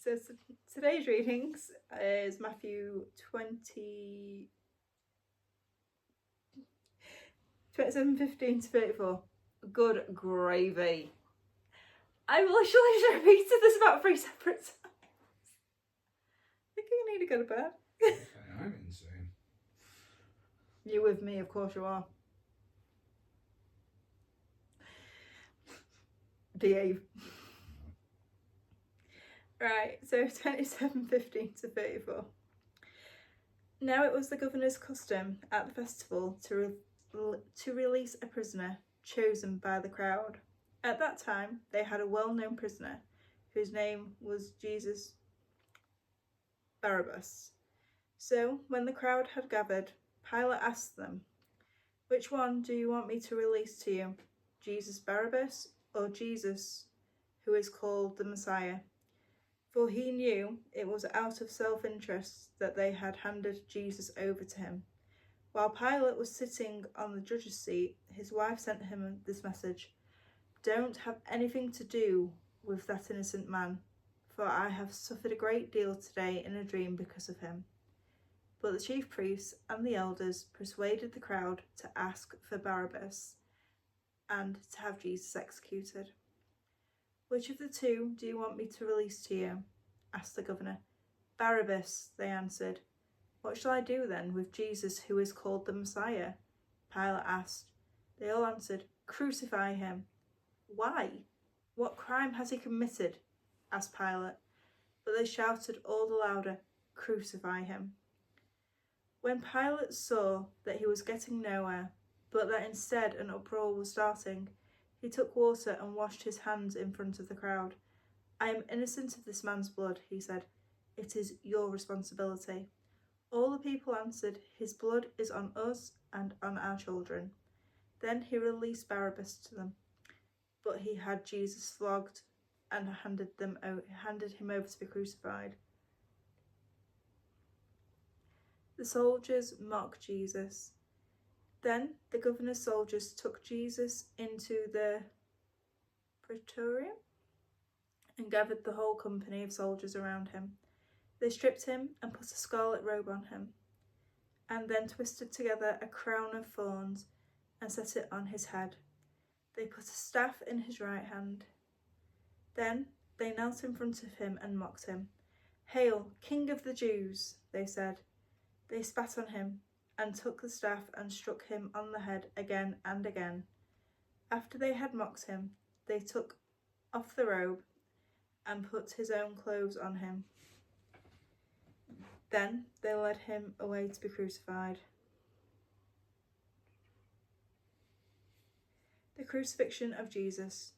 So today's readings is Matthew 27:15-34. Good gravy. I literally just repeated this about 3 separate times. I think I need to go to bed. Okay, I'm insane. You're with me, of course you are. Behave. Right, so 27:15-34. Now it was the governor's custom at the festival to release a prisoner chosen by the crowd. At that time, they had a well-known prisoner whose name was Jesus Barabbas. So, when the crowd had gathered, Pilate asked them, "Which one do you want me to release to you, Jesus Barabbas or Jesus, who is called the Messiah?" For he knew it was out of self-interest that they had handed Jesus over to him. While Pilate was sitting on the judge's seat, his wife sent him this message: "Don't have anything to do with that innocent man, for I have suffered a great deal today in a dream because of him." But the chief priests and the elders persuaded the crowd to ask for Barabbas and to have Jesus executed. "Which of the two do you want me to release to you?" asked the governor. "Barabbas," they answered. "What shall I do then with Jesus, who is called the Messiah?" Pilate asked. They all answered, "Crucify him." "Why? What crime has he committed?" asked Pilate. But they shouted all the louder, "Crucify him." When Pilate saw that he was getting nowhere, but that instead an uproar was starting, he took water and washed his hands in front of the crowd. "I am innocent of this man's blood," he said. "It is your responsibility." All the people answered, "His blood is on us and on our children." Then he released Barabbas to them, but he had Jesus flogged and handed him over to be crucified. The soldiers mocked Jesus. Then the governor's soldiers took Jesus into the praetorium and gathered the whole company of soldiers around him. They stripped him and put a scarlet robe on him, and then twisted together a crown of thorns and set it on his head. They put a staff in his right hand. Then they knelt in front of him and mocked him. "Hail, King of the Jews," they said. They spat on him and took the staff and struck him on the head again and again. After they had mocked him, they took off the robe and put his own clothes on him. Then they led him away to be crucified. The crucifixion of Jesus.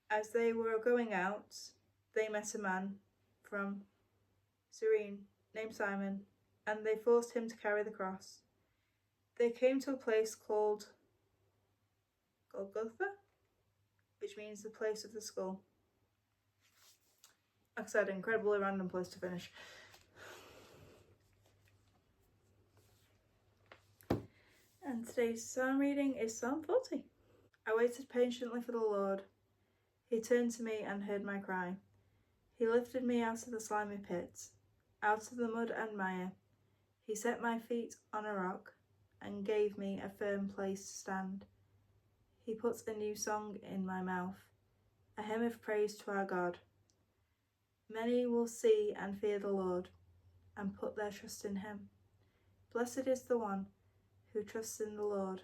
As they were going out, they met a man from Cyrene named Simon, and they forced him to carry the cross. They came to a place called Golgotha, which means the place of the skull. Like I said, incredibly random place to finish. And today's psalm reading is Psalm 40. I waited patiently for the Lord. He turned to me and heard my cry. He lifted me out of the slimy pit, out of the mud and mire. He set my feet on a rock and gave me a firm place to stand. He put a new song in my mouth, a hymn of praise to our God. Many will see and fear the Lord and put their trust in him. Blessed is the one who trusts in the Lord,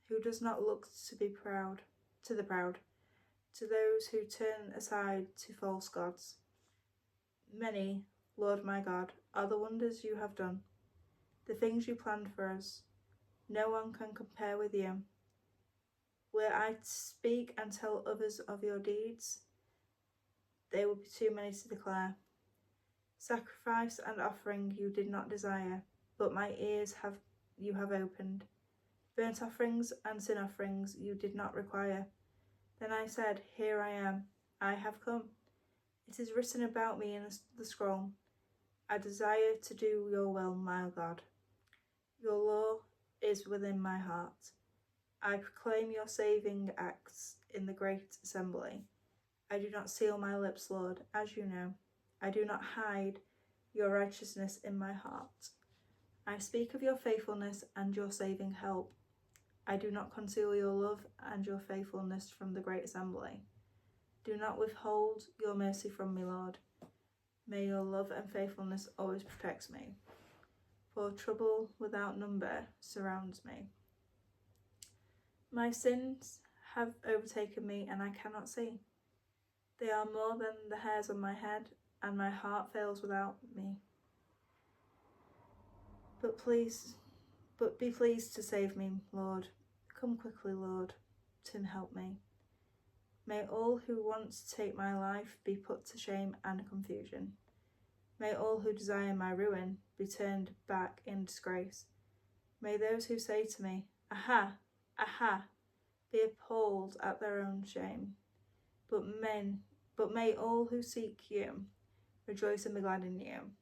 who does not look to the proud, to those who turn aside to false gods. Many, Lord my God, are the wonders you have done, the things you planned for us. No one can compare with you. Were I to speak and tell others of your deeds, they would be too many to declare. Sacrifice and offering you did not desire, but my ears you have opened. Burnt offerings and sin offerings you did not require. Then I said, "Here I am, I have come." It is written about me in the scroll. I desire to do your will, my God. Your law is within my heart. I proclaim your saving acts in the great assembly. I do not seal my lips, Lord, as you know. I do not hide your righteousness in my heart. I speak of your faithfulness and your saving help. I do not conceal your love and your faithfulness from the great assembly. Do not withhold your mercy from me, Lord. May your love and faithfulness always protect me, for trouble without number surrounds me. My sins have overtaken me, and I cannot see. They are more than the hairs on my head, and my heart fails without me. But be pleased to save me, Lord. Come quickly, Lord, to help me. May all who want to take my life be put to shame and confusion. May all who desire my ruin be turned back in disgrace. May those who say to me, "Aha, aha," be appalled at their own shame. But may all who seek you rejoice and be glad in you.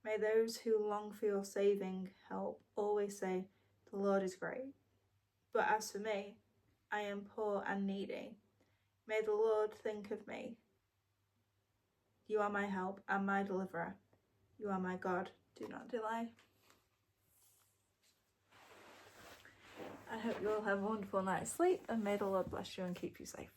May those who long for your saving help always say, "The Lord is great." But as for me, I am poor and needy. May the Lord think of me. You are my help and my deliverer. You are my God. Do not delay. I hope you all have a wonderful night's sleep, and may the Lord bless you and keep you safe.